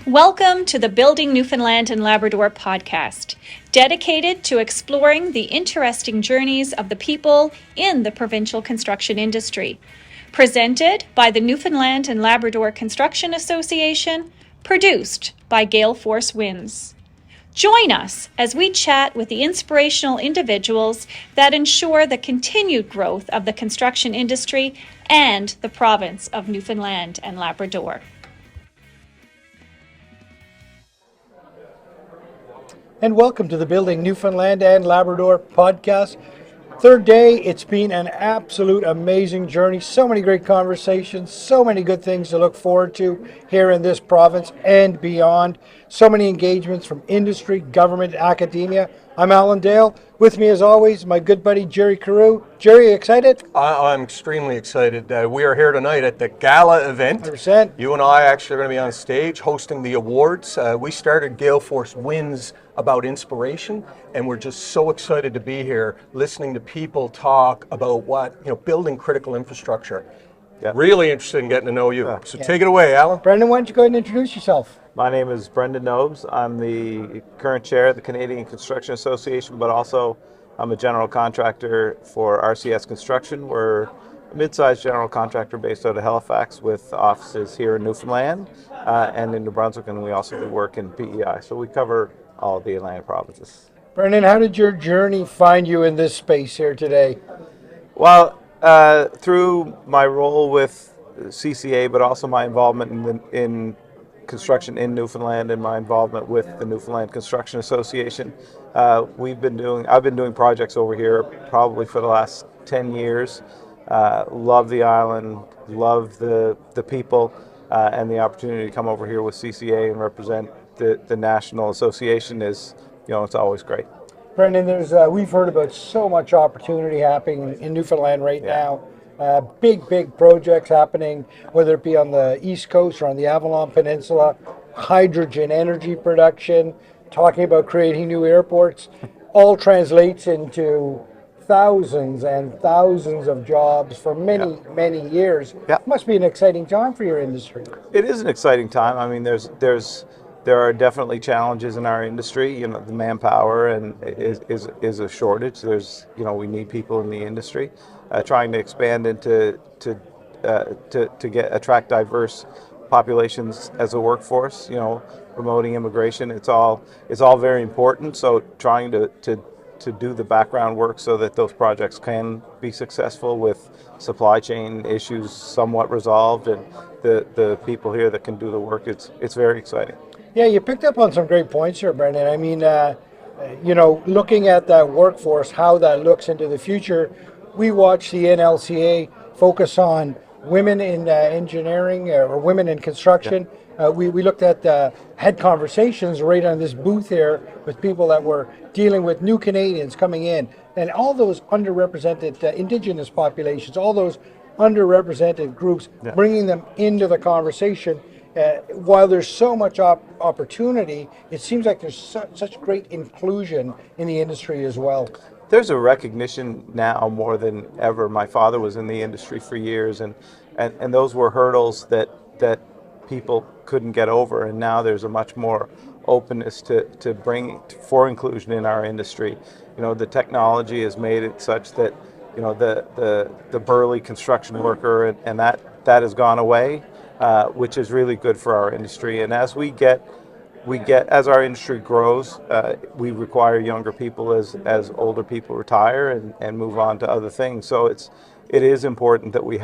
Welcome to the Building Newfoundland and Labrador podcast, dedicated to exploring the interesting journeys of the people in the provincial construction industry. Presented by the Newfoundland and Labrador Construction Association, produced by Gale Force Winds. Join us as we chat with the inspirational individuals that ensure the continued growth of the construction industry and the province of Newfoundland and Labrador. And welcome to the Building Newfoundland and Labrador podcast. Third day, it's been an absolute amazing journey. So many great conversations, so many good things to look forward to here in this province and beyond. So many engagements from industry, government, academia. I'm Alan Dale. With me as always, my good buddy Jerry Carew. Jerry, excited? I'm extremely excited. We are here tonight at the gala event. 100%. You and I actually are going to be on stage hosting the awards. We started Gale Force Winds about inspiration, and we're just so excited to be here listening to people talk about building critical infrastructure. Yeah. Really interested in getting to know you. So take it away, Alan. Brendan, why don't you go ahead and introduce yourself? My name is Brendan Nobes. I'm the current chair of the Canadian Construction Association, but also I'm a general contractor for RCS Construction. We're a mid-sized general contractor based out of Halifax with offices here in Newfoundland and in New Brunswick, and we also do work in PEI. So we cover all the Atlantic provinces. Brendan, how did your journey find you in this space here today? Well, through my role with CCA, but also my involvement in construction in Newfoundland and my involvement with the Newfoundland Construction Association, I've been doing projects over here probably for the last 10 years. Love the island, love the people, and the opportunity to come over here with CCA and represent the National Association is, it's always great. Brendan, we've heard about so much opportunity happening in Newfoundland right now. Big projects happening, whether it be on the East Coast or on the Avalon Peninsula, hydrogen energy production, talking about creating new airports, all translates into thousands and thousands of jobs for many years. Yeah. Must be an exciting time for your industry. It is an exciting time. I mean, there are definitely challenges in our industry. The manpower is a shortage. We need people in the industry. Trying to expand into to attract diverse populations as a workforce. Promoting immigration. It's all very important. So trying to do the background work so that those projects can be successful with supply chain issues somewhat resolved, and the people here that can do the work. It's very exciting. Yeah, you picked up on some great points here, Brendan. I mean, looking at that workforce, how that looks into the future. We watch the NLCA focus on women in engineering or women in construction. Yeah. We looked at, had conversations right on this booth here with people that were dealing with new Canadians coming in, and all those underrepresented Indigenous populations, all those underrepresented groups, bringing them into the conversation. While there's so much opportunity, it seems like there's such great inclusion in the industry as well. There's a recognition now more than ever. My father was in the industry for years, and those were hurdles that people couldn't get over, and now there's a much more openness to bring for inclusion in our industry. The technology has made it such that the burly construction worker and that has gone away, which is really good for our industry. And as as our industry grows, we require younger people as older people retire and move on to other things. So it is important that we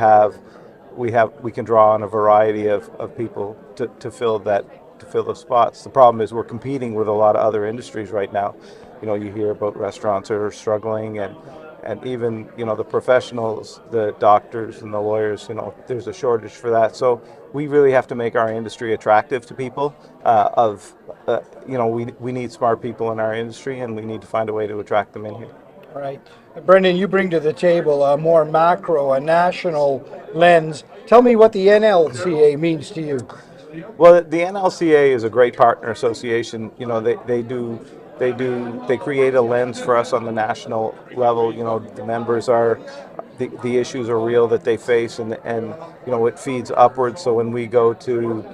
can draw on a variety of people to fill those spots. The problem is we're competing with a lot of other industries right now. You hear about restaurants that are struggling, and even the professionals, the doctors and the lawyers. There's a shortage for that. So we really have to make our industry attractive to people. We need smart people in our industry, and we need to find a way to attract them in here. All right. Brendan, you bring to the table a more macro, a national lens. Tell me what the NLCA means to you. Well, the NLCA is a great partner association. They create a lens for us on the national level. The members are the issues are real that they face, and it feeds upwards. So when we go to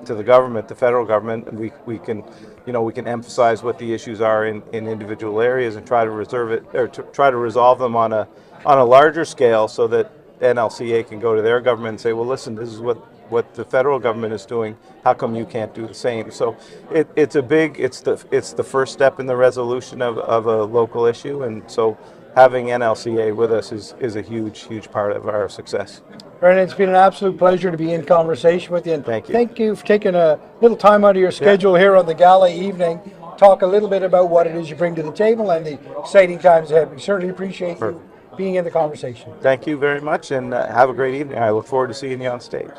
to the government, the federal government, and we can, we can emphasize what the issues are in individual areas and try to try to resolve them on a larger scale, so that NLCA can go to their government and say, well, listen, this is what the federal government is doing. How come you can't do the same? So it's the first step in the resolution of a local issue, and so having NLCA with us is a huge part of our success. Brendan, it's been an absolute pleasure to be in conversation with you. And thank you. Thank you for taking a little time out of your schedule here on the gala evening. Talk a little bit about what it is you bring to the table and the exciting times ahead. We certainly appreciate you being in the conversation. Thank you very much, and have a great evening. I look forward to seeing you on stage.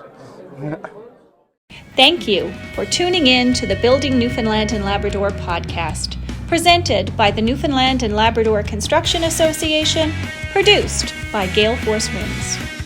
Thank you for tuning in to the Building Newfoundland and Labrador podcast, presented by the Newfoundland and Labrador Construction Association, produced by Gale Force Winds.